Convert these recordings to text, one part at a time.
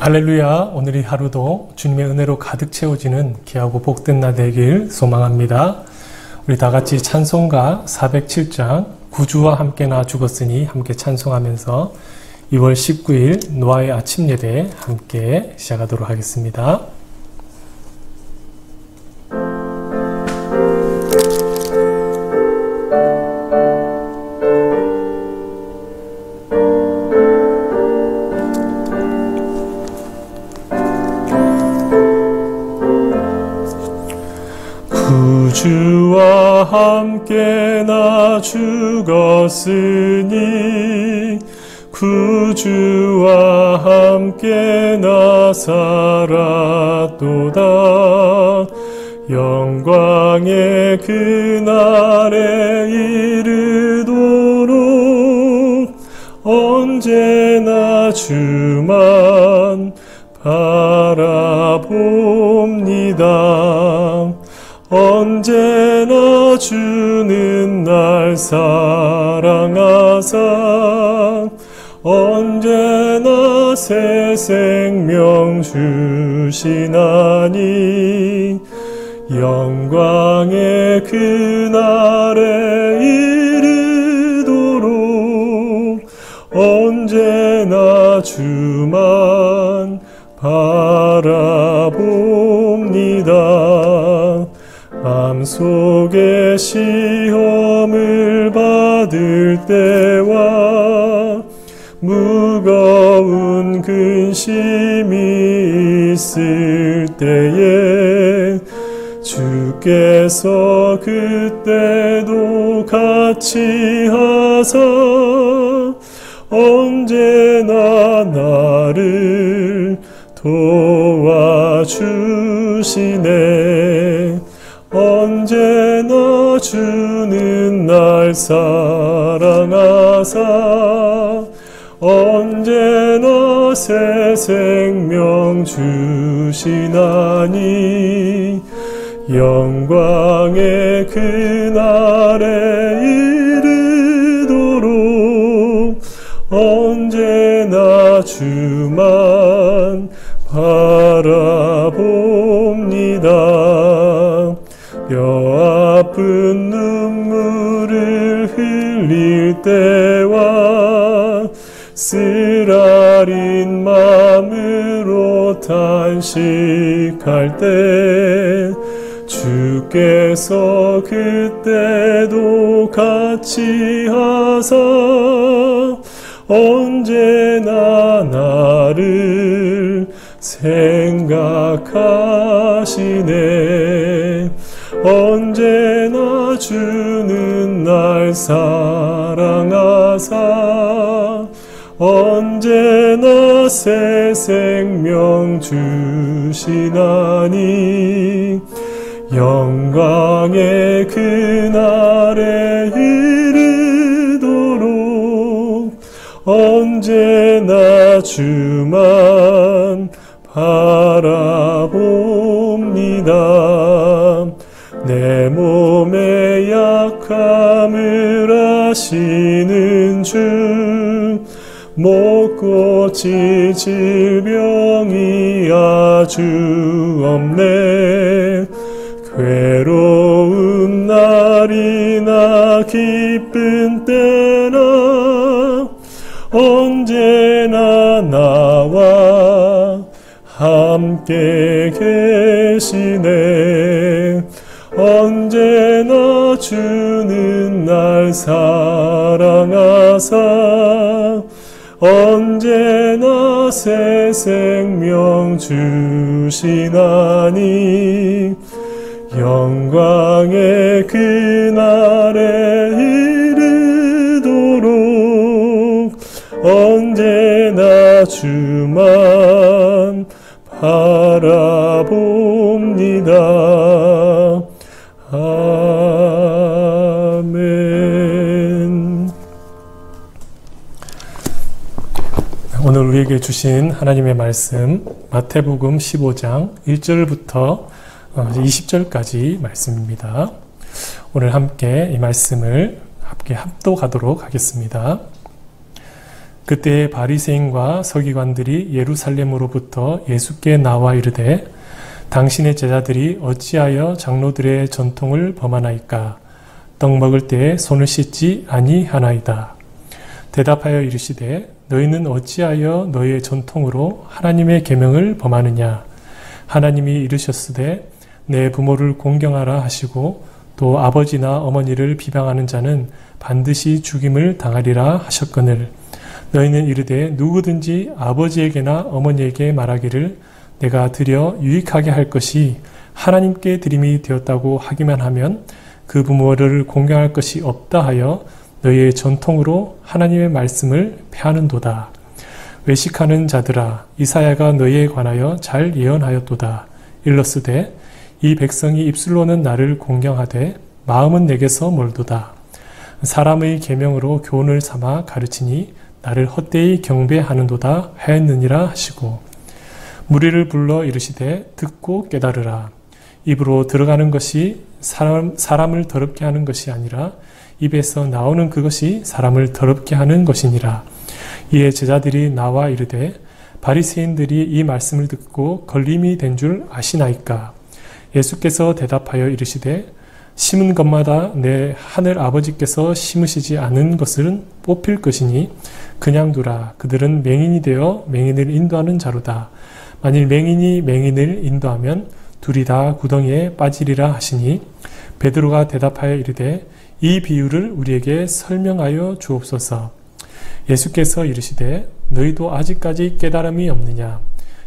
할렐루야. 오늘 이 하루도 주님의 은혜로 가득 채워지는 귀하고 복된 날 되길 소망합니다. 우리 다 같이 찬송가 407장 구주와 함께 나 죽었으니 함께 찬송하면서 2월 19일 노아의 아침 예배 함께 시작하도록 하겠습니다. 구주와 함께 나 죽었으니 구주와 함께 나 살았도다. 영광의 그날에 이르도록 언제나 주만 바라봅니다. 언제나 주는 날 사랑하사 언제나 새 생명 주시나니 영광의 그날에 이르도록 언제나 주만 바라봅니다. 마음속에 시험을 받을 때와 무거운 근심이 있을 때에 주께서 그때도 같이 하사 언제나 나를 도와주시네. 언제나 주는 날 사랑하사 언제나 새 생명 주시나니 영광의 그날에 이르도록 언제나 주만 바라봅니다. 뼈 아픈 눈물을 흘릴 때와 쓰라린 마음으로 탄식할 때 주께서 그때도 같이 하사 언제나 나를 생각하시네. 언제나 주는 날 사랑하사 언제나 새 생명 주시나니 영광의 그날에 이르도록 언제나 주만 바라봅니다. 내 몸의 약함을 아시는 주 못고칠 질병이 아주 없네. 괴로운 날이나 기쁜 때나 언제나 나와 함께 계시네. 언제나 주는 날 사랑하사 언제나 새 생명 주시나니 영광의 그날에 이르도록 언제나 주만 바라봅니다. 아멘. 오늘 우리에게 주신 하나님의 말씀 마태복음 15장 1절부터 20절까지 말씀입니다. 오늘 함께 이 말씀을 함께 합독하도록 하겠습니다. 그때 바리새인과 서기관들이 예루살렘으로부터 예수께 나와 이르되 당신의 제자들이 어찌하여 장로들의 전통을 범하나이까? 떡 먹을 때에 손을 씻지 아니하나이다. 대답하여 이르시되 너희는 어찌하여 너희의 전통으로 하나님의 계명을 범하느냐? 하나님이 이르셨으되 내 부모를 공경하라 하시고 또 아버지나 어머니를 비방하는 자는 반드시 죽임을 당하리라 하셨거늘 너희는 이르되 누구든지 아버지에게나 어머니에게 말하기를 내가 드려 유익하게 할 것이 하나님께 드림이 되었다고 하기만 하면 그 부모를 공경할 것이 없다 하여 너희의 전통으로 하나님의 말씀을 폐하는도다. 외식하는 자들아 이사야가 너희에 관하여 잘 예언하였도다. 일러스되 이 백성이 입술로는 나를 공경하되 마음은 내게서 멀도다. 사람의 계명으로 교훈을 삼아 가르치니 나를 헛되이 경배하는도다 하였느니라 하시고 무리를 불러 이르시되 듣고 깨달으라. 입으로 들어가는 것이 사람을 더럽게 하는 것이 아니라 입에서 나오는 그것이 사람을 더럽게 하는 것이니라. 이에 제자들이 나와 이르되 바리새인들이 이 말씀을 듣고 걸림이 된 줄 아시나이까? 예수께서 대답하여 이르시되 심은 것마다 내 하늘 아버지께서 심으시지 않은 것은 뽑힐 것이니 그냥 두라. 그들은 맹인이 되어 맹인을 인도하는 자로다. 만일 맹인이 맹인을 인도하면 둘이 다 구덩이에 빠지리라 하시니 베드로가 대답하여 이르되 이 비유를 우리에게 설명하여 주옵소서. 예수께서 이르시되 너희도 아직까지 깨달음이 없느냐?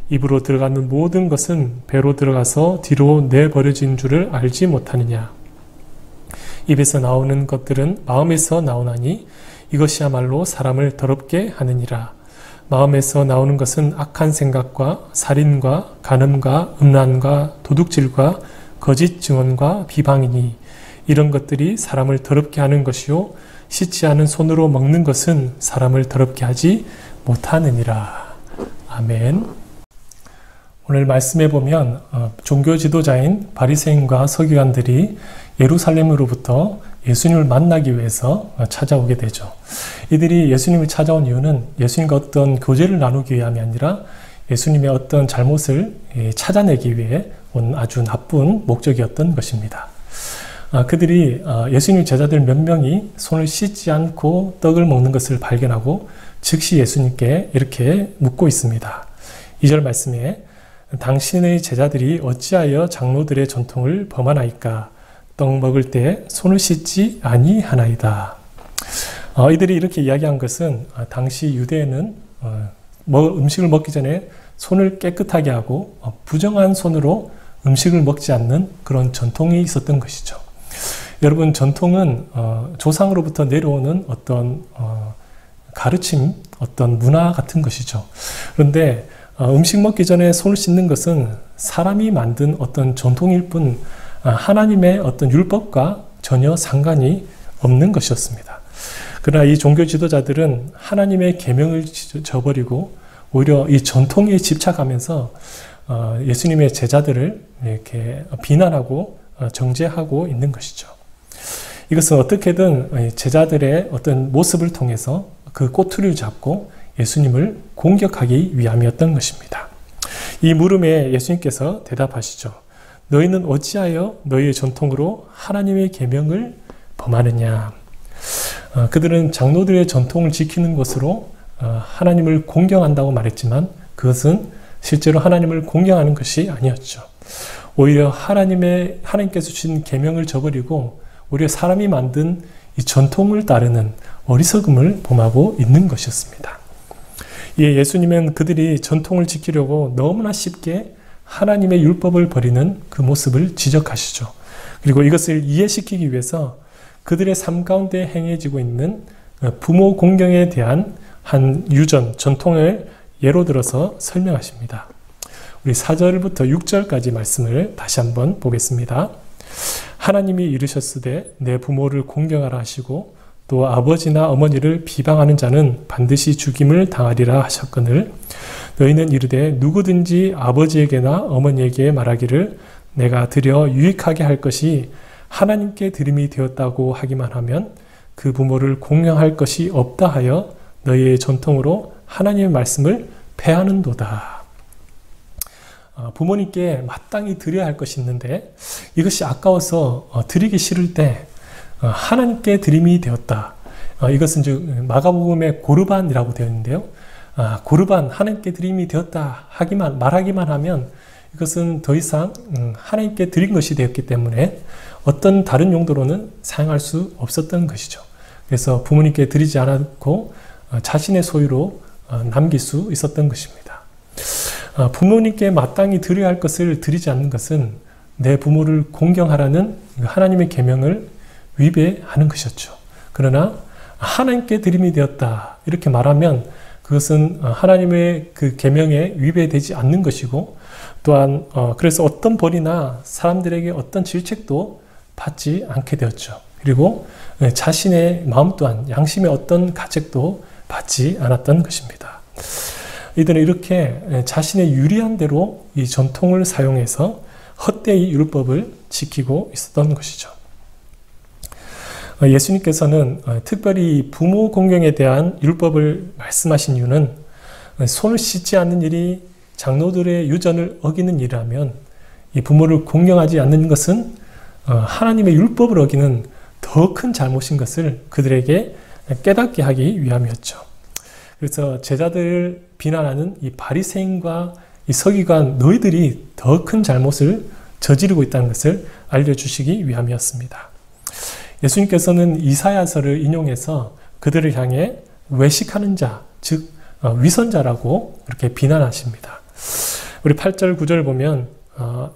입으로 들어가는 모든 것은 배로 들어가서 뒤로 내버려진 줄을 알지 못하느냐? 입에서 나오는 것들은 마음에서 나오나니 이것이야말로 사람을 더럽게 하느니라. 마음에서 나오는 것은 악한 생각과 살인과 간음과 음란과 도둑질과 거짓 증언과 비방이니 이런 것들이 사람을 더럽게 하는 것이요 씻지 않은 손으로 먹는 것은 사람을 더럽게 하지 못하느니라. 아멘. 오늘 말씀에 보면 종교 지도자인 바리새인과 서기관들이 예루살렘으로부터 예수님을 만나기 위해서 찾아오게 되죠. 이들이 예수님을 찾아온 이유는 예수님과 어떤 교제를 나누기 위함이 아니라 예수님의 어떤 잘못을 찾아내기 위해 온 아주 나쁜 목적이었던 것입니다. 그들이 예수님 제자들 몇 명이 손을 씻지 않고 떡을 먹는 것을 발견하고 즉시 예수님께 이렇게 묻고 있습니다. 2절 말씀에 당신의 제자들이 어찌하여 장로들의 전통을 범하나이까? 떡 먹을 때 손을 씻지 아니하나이다. 이들이 이렇게 이야기한 것은 당시 유대에는 음식을 먹기 전에 손을 깨끗하게 하고 부정한 손으로 음식을 먹지 않는 그런 전통이 있었던 것이죠. 여러분, 전통은 조상으로부터 내려오는 어떤 가르침, 어떤 문화 같은 것이죠. 그런데 음식 먹기 전에 손을 씻는 것은 사람이 만든 어떤 전통일 뿐 하나님의 어떤 율법과 전혀 상관이 없는 것이었습니다. 그러나 이 종교 지도자들은 하나님의 계명을 저버리고 오히려 이 전통에 집착하면서 예수님의 제자들을 이렇게 비난하고 정죄하고 있는 것이죠. 이것은 어떻게든 제자들의 어떤 모습을 통해서 그 꼬투리를 잡고 예수님을 공격하기 위함이었던 것입니다. 이 물음에 예수님께서 대답하시죠. 너희는 어찌하여 너희의 전통으로 하나님의 계명을 범하느냐? 그들은 장로들의 전통을 지키는 것으로 하나님을 공경한다고 말했지만 그것은 실제로 하나님을 공경하는 것이 아니었죠. 오히려 하나님께서 주신 계명을 저버리고 오히려 사람이 만든 이 전통을 따르는 어리석음을 범하고 있는 것이었습니다. 이에 예수님은 그들이 전통을 지키려고 너무나 쉽게 하나님의 율법을 버리는 그 모습을 지적하시죠. 그리고 이것을 이해시키기 위해서 그들의 삶 가운데 행해지고 있는 부모 공경에 대한 한 유전, 전통을 예로 들어서 설명하십니다. 우리 4절부터 6절까지 말씀을 다시 한번 보겠습니다. 하나님이 이르셨으되 내 부모를 공경하라 하시고 또 아버지나 어머니를 비방하는 자는 반드시 죽임을 당하리라 하셨거늘 너희는 이르되 누구든지 아버지에게나 어머니에게 말하기를 내가 드려 유익하게 할 것이 하나님께 드림이 되었다고 하기만 하면 그 부모를 공경할 것이 없다 하여 너희의 전통으로 하나님의 말씀을 폐하는도다. 부모님께 마땅히 드려야 할 것이 있는데 이것이 아까워서 드리기 싫을 때 하나님께 드림이 되었다. 이것은 즉 마가복음의 고르반이라고 되어 있는데요. 고르반, 하나님께 드림이 되었다 말하기만 하면 이것은 더 이상 하나님께 드린 것이 되었기 때문에 어떤 다른 용도로는 사용할 수 없었던 것이죠. 그래서 부모님께 드리지 않았고 자신의 소유로 남길 수 있었던 것입니다. 부모님께 마땅히 드려야 할 것을 드리지 않는 것은 내 부모를 공경하라는 하나님의 계명을 위배하는 것이었죠. 그러나 하나님께 드림이 되었다 이렇게 말하면 그것은 하나님의 그 계명에 위배되지 않는 것이고 또한 그래서 어떤 벌이나 사람들에게 어떤 질책도 받지 않게 되었죠. 그리고 자신의 마음 또한 양심의 어떤 가책도 받지 않았던 것입니다. 이들은 이렇게 자신의 유리한 대로 이 전통을 사용해서 헛되이 율법을 지키고 있었던 것이죠. 예수님께서는 특별히 부모 공경에 대한 율법을 말씀하신 이유는 손을 씻지 않는 일이 장로들의 유전을 어기는 일이라면 이 부모를 공경하지 않는 것은 하나님의 율법을 어기는 더 큰 잘못인 것을 그들에게 깨닫게 하기 위함이었죠. 그래서 제자들을 비난하는 이 바리새인과 이 서기관 너희들이 더 큰 잘못을 저지르고 있다는 것을 알려주시기 위함이었습니다. 예수님께서는 이사야서를 인용해서 그들을 향해 외식하는 자, 즉 위선자라고 이렇게 비난하십니다. 우리 8절 9절 보면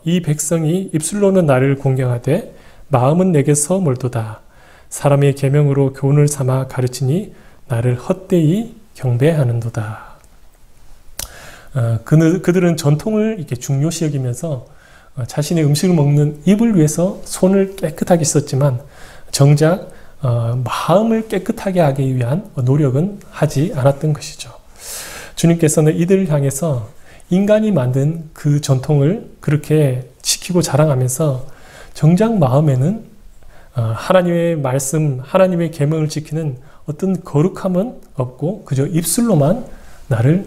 이 백성이 입술로는 나를 공경하되 마음은 내게서 멀도다. 사람의 계명으로 교훈을 삼아 가르치니 나를 헛되이 경배하는도다. 그들은 전통을 이렇게 중요시 여기면서 자신의 음식을 먹는 입을 위해서 손을 깨끗하게 씻었지만 정작 마음을 깨끗하게 하기 위한 노력은 하지 않았던 것이죠. 주님께서는 이들을 향해서 인간이 만든 그 전통을 그렇게 지키고 자랑하면서 정작 마음에는 하나님의 말씀, 하나님의 계명을 지키는 어떤 거룩함은 없고 그저 입술로만 나를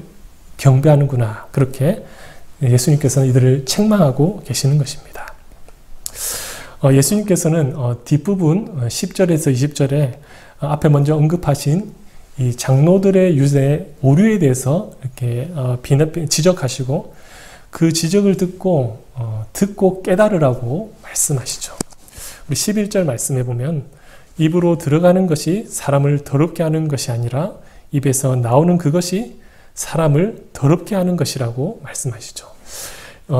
경배하는구나. 그렇게 예수님께서는 이들을 책망하고 계시는 것입니다. 예수님께서는 뒷부분 10절에서 20절에 앞에 먼저 언급하신 이 장로들의 유대 오류에 대해서 이렇게 지적하시고 그 지적을 듣고 깨달으라고 말씀하시죠. 우리 11절 말씀해 보면 입으로 들어가는 것이 사람을 더럽게 하는 것이 아니라 입에서 나오는 그것이 사람을 더럽게 하는 것이라고 말씀하시죠.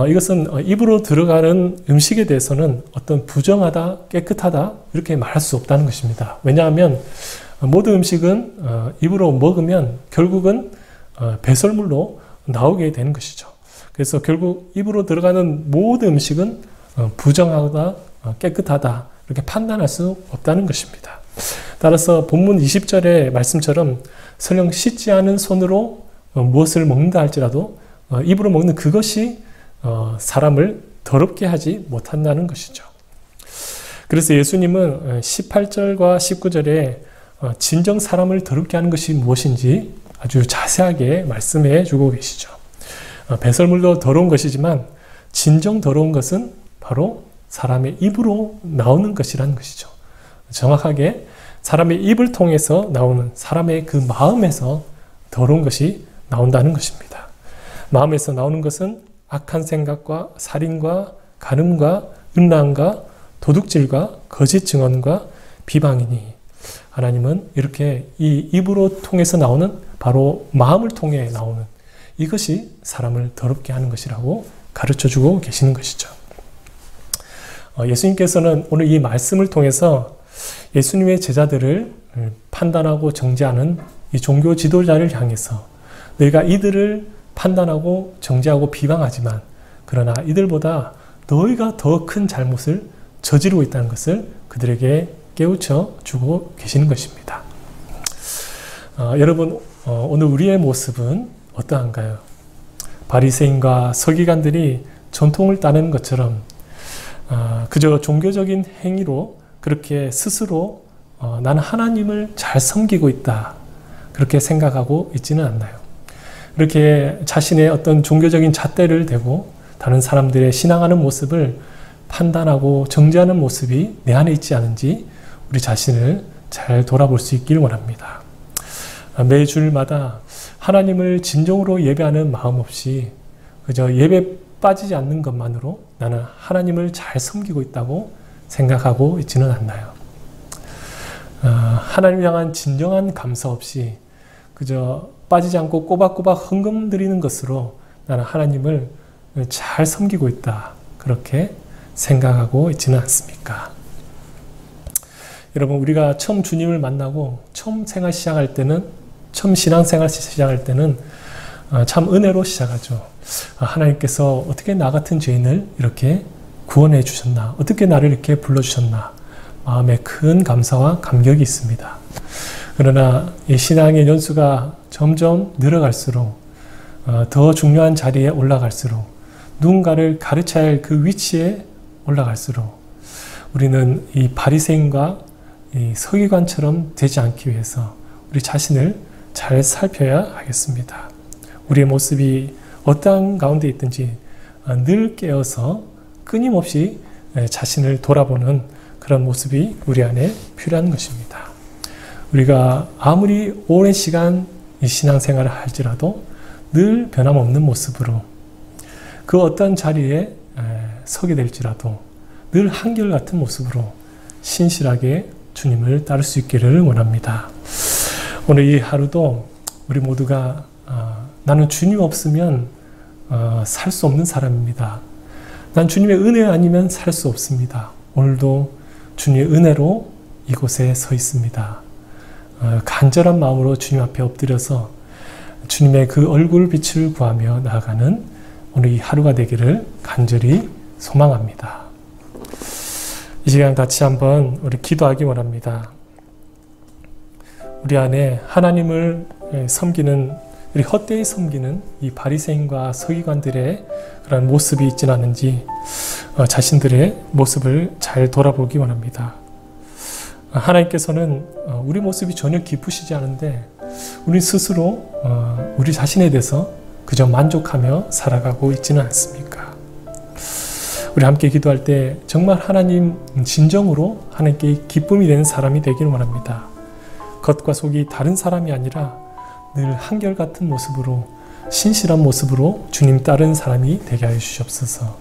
이것은 입으로 들어가는 음식에 대해서는 어떤 부정하다, 깨끗하다 이렇게 말할 수 없다는 것입니다. 왜냐하면 모든 음식은 입으로 먹으면 결국은 배설물로 나오게 되는 것이죠. 그래서 결국 입으로 들어가는 모든 음식은 부정하다, 깨끗하다 이렇게 판단할 수 없다는 것입니다. 따라서 본문 20절의 말씀처럼 설령 씻지 않은 손으로 무엇을 먹는다 할지라도 입으로 먹는 그것이 사람을 더럽게 하지 못한다는 것이죠. 그래서 예수님은 18절과 19절에 진정 사람을 더럽게 하는 것이 무엇인지 아주 자세하게 말씀해 주고 계시죠. 배설물도 더러운 것이지만 진정 더러운 것은 바로 사람의 입으로 나오는 것이라는 것이죠. 정확하게 사람의 입을 통해서 나오는 사람의 그 마음에서 더러운 것이 나온다는 것입니다. 마음에서 나오는 것은 악한 생각과 살인과 간음과 음란과 도둑질과 거짓 증언과 비방이니 하나님은 이렇게 이 입으로 통해서 나오는 바로 마음을 통해 나오는 이것이 사람을 더럽게 하는 것이라고 가르쳐주고 계시는 것이죠. 예수님께서는 오늘 이 말씀을 통해서 예수님의 제자들을 판단하고 정죄하는 이 종교 지도자를 향해서 너희가 이들을 판단하고 정죄하고 비방하지만 그러나 이들보다 너희가 더 큰 잘못을 저지르고 있다는 것을 그들에게 깨우쳐 주고 계시는 것입니다. 여러분 오늘 우리의 모습은 어떠한가요? 바리새인과 서기관들이 전통을 따르는 것처럼 그저 종교적인 행위로 그렇게 스스로 나는 하나님을 잘 섬기고 있다. 그렇게 생각하고 있지는 않나요? 이렇게 자신의 어떤 종교적인 잣대를 대고 다른 사람들의 신앙하는 모습을 판단하고 정죄하는 모습이 내 안에 있지 않은지 우리 자신을 잘 돌아볼 수 있길 원합니다. 매주일마다 하나님을 진정으로 예배하는 마음 없이 그저 예배 빠지지 않는 것만으로 나는 하나님을 잘 섬기고 있다고 생각하고 있지는 않나요? 하나님을 향한 진정한 감사 없이 그저 빠지지 않고 꼬박꼬박 헌금 드리는 것으로 나는 하나님을 잘 섬기고 있다. 그렇게 생각하고 있지는 않습니까? 여러분, 우리가 처음 주님을 만나고 처음 생활 시작할 때는, 처음 신앙생활 시작할 때는 참 은혜로 시작하죠. 하나님께서 어떻게 나 같은 죄인을 이렇게 구원해 주셨나? 어떻게 나를 이렇게 불러주셨나? 마음에 큰 감사와 감격이 있습니다. 그러나 이 신앙의 연수가 점점 늘어갈수록 더 중요한 자리에 올라갈수록 누군가를 가르쳐야 할 그 위치에 올라갈수록 우리는 이 바리새인과 이 서기관처럼 되지 않기 위해서 우리 자신을 잘 살펴야 하겠습니다. 우리의 모습이 어떠한 가운데 있든지 늘 깨어서 끊임없이 자신을 돌아보는 그런 모습이 우리 안에 필요한 것입니다. 우리가 아무리 오랜 시간 이 신앙생활을 할지라도 늘 변함없는 모습으로 그 어떤 자리에 서게 될지라도 늘 한결같은 모습으로 신실하게 주님을 따를 수 있기를 원합니다. 오늘 이 하루도 우리 모두가 나는 주님 없으면 살 수 없는 사람입니다. 난 주님의 은혜 아니면 살 수 없습니다. 오늘도 주님의 은혜로 이곳에 서 있습니다. 간절한 마음으로 주님 앞에 엎드려서 주님의 그 얼굴 빛을 구하며 나아가는 오늘 이 하루가 되기를 간절히 소망합니다. 이 시간 같이 한번 우리 기도하기 원합니다. 우리 안에 하나님을 섬기는, 우리 헛되이 섬기는 이 바리새인과 서기관들의 그런 모습이 있지는 않은지 자신들의 모습을 잘 돌아보기 원합니다. 하나님께서는 우리 모습이 전혀 기쁘시지 않은데 우리 스스로 우리 자신에 대해서 그저 만족하며 살아가고 있지는 않습니까? 우리 함께 기도할 때 정말 하나님 진정으로 하나님께 기쁨이 되는 사람이 되기를 원합니다. 겉과 속이 다른 사람이 아니라 늘 한결같은 모습으로 신실한 모습으로 주님 따르는 사람이 되게 하여 주시옵소서.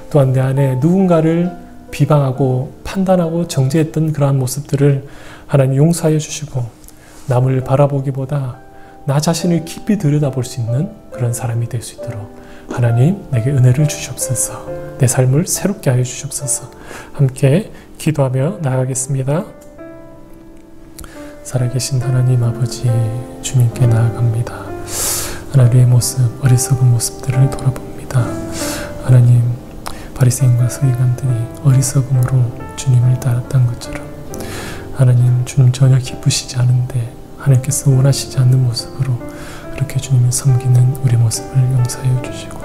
또한 내 안에 누군가를 비방하고 판단하고 정죄했던 그러한 모습들을 하나님 용서하여 주시고 남을 바라보기보다 나 자신을 깊이 들여다볼 수 있는 그런 사람이 될 수 있도록 하나님 내게 은혜를 주시옵소서. 내 삶을 새롭게 하여 주시옵소서. 함께 기도하며 나아가겠습니다. 살아계신 하나님 아버지, 주님께 나아갑니다. 하나님의 모습, 어리석은 모습들을 돌아봅니다. 하나님, 바리새인과 서기관들이 어리석음으로 주님을 따랐던 것처럼 하나님, 주님 전혀 기쁘시지 않은데 하나님께서 원하시지 않는 모습으로 그렇게 주님을 섬기는 우리 모습을 용서해 주시고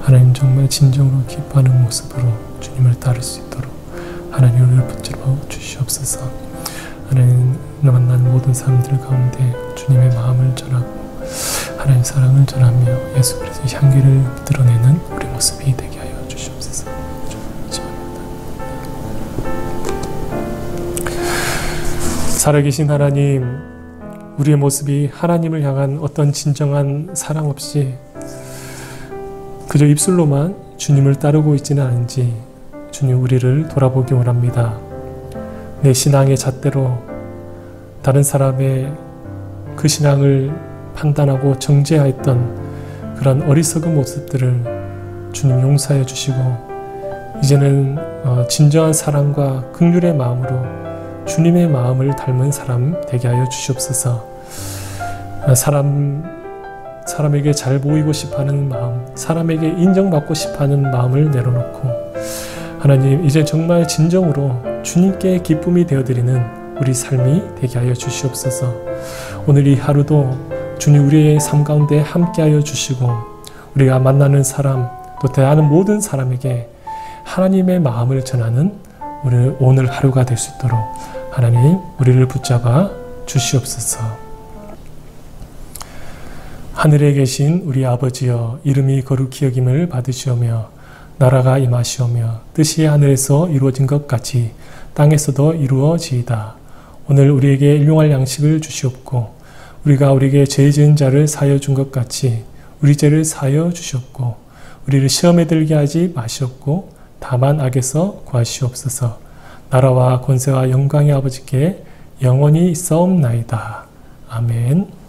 하나님 정말 진정으로 기뻐하는 모습으로 주님을 따를 수 있도록 하나님 우리를 붙들어 주시옵소서. 하나님 만나는 모든 사람들 가운데 주님의 마음을 전하고 하나님 사랑을 전하며 예수 그리스도의 향기를 드러내는 우리 모습이 되게 하여 주시옵소서. 살아계신 하나님, 우리의 모습이 하나님을 향한 어떤 진정한 사랑 없이 그저 입술로만 주님을 따르고 있지는 않은지 주님 우리를 돌아보기 원합니다. 내 신앙의 잣대로 다른 사람의 그 신앙을 판단하고 정죄하였던 그런 어리석은 모습들을 주님 용서해 주시고 이제는 진정한 사랑과 긍휼의 마음으로 주님의 마음을 닮은 사람 되게 하여 주시옵소서. 사람에게 잘 보이고 싶어하는 마음, 사람에게 인정받고 싶어하는 마음을 내려놓고 하나님 이제 정말 진정으로 주님께 기쁨이 되어드리는 우리 삶이 되게 하여 주시옵소서. 오늘 이 하루도 주님 우리의 삶 가운데 함께하여 주시고 우리가 만나는 사람 또 대하는 모든 사람에게 하나님의 마음을 전하는 우리 오늘 하루가 될 수 있도록 하나님 우리를 붙잡아 주시옵소서. 하늘에 계신 우리 아버지여, 이름이 거룩히 여김을 받으시오며 나라가 임하시오며 뜻이 하늘에서 이루어진 것 같이 땅에서도 이루어지이다. 오늘 우리에게 일용할 양식을 주시옵고 우리가 우리에게 죄 지은 자를 사하여 준 것 같이 우리 죄를 사하여 주시옵고 우리를 시험에 들게 하지 마시옵고 다만 악에서 구하시옵소서. 나라와 권세와 영광의 아버지께 영원히 있사옵나이다. 아멘.